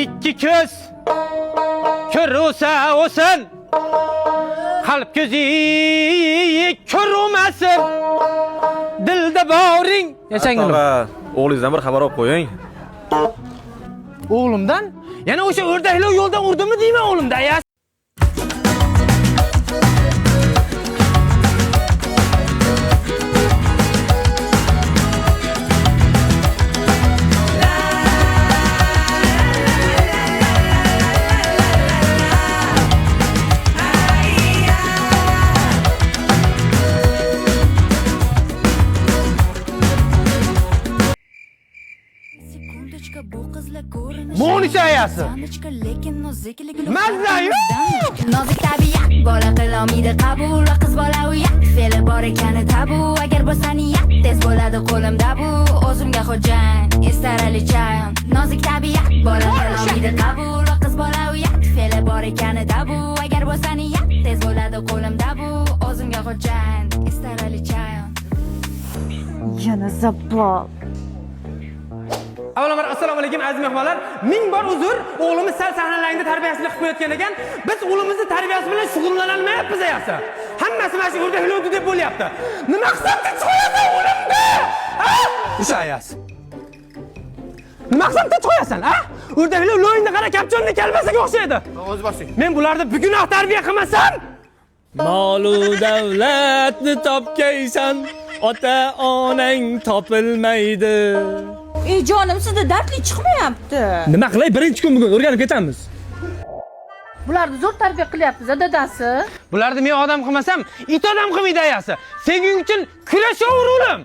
ikki ko'z ko'rsa o'sin, qalb ko'zi ko'rmasin, dilda boring yashanglar. O'g'lingizdan bir xabar olib qo'ying. O'g'limdan? Yana o'sha o'rdaklar yo'ldan urdimi deyman o'g'limdan ya. Mo'nisa ayasi. Mazza yo'q. Nozik tabiat, bola qilolmaydi qabul, qiz bola uyat, fe'li bor ekani tabu, agar bo'lsa niyat, tez bo'ladi qo'limda bu, o'zimga xo'jayin, estar alichayon. Nozik tabiat, bola qilolmaydi qabul, qiz bola uyat, fe'li bor ekani tabu, agar bo'lsa niyat, tez bo'ladi qo'limda bu, o'zimga xo'jayin, estar alichayon. Yana zabbol. Avvalambor assalomu alaykum aziz mehmonlar. Ming bor uzr, o'g'limiz sal sahnalarida tarbiyasini qilib qo'yotgan ekan. Biz o'g'limizni tarbiyasi bilan shug'ullanolmayapmiz ayasa. Hammasi mana shu o'rdaklar deb bo'lyapti. Nima qilsam tinch qo'yasan o'g'limni? Ha? O'sha ayasi. Nima qilsam tinch qo'yasan, ha? O'rdaklar lo'yinda qara kapchonni kalbasiga o'xshaydi. O'zi boshing. Men bularni bugunoq tarbiya qilmasam, mol-u davlatni topgaysan, ota-onang topilmaydi. Ey jonim, sizda dardli chiqmayapti. Nima qilay, birinchi kun bugun o'rganib ketamiz. Bularni zo'r tarbiya qilyapsiz, dadasi. bularni men odam qilmasam, it odam qilmaydi ayasi. Sening uchun kurashaver o'g'lim.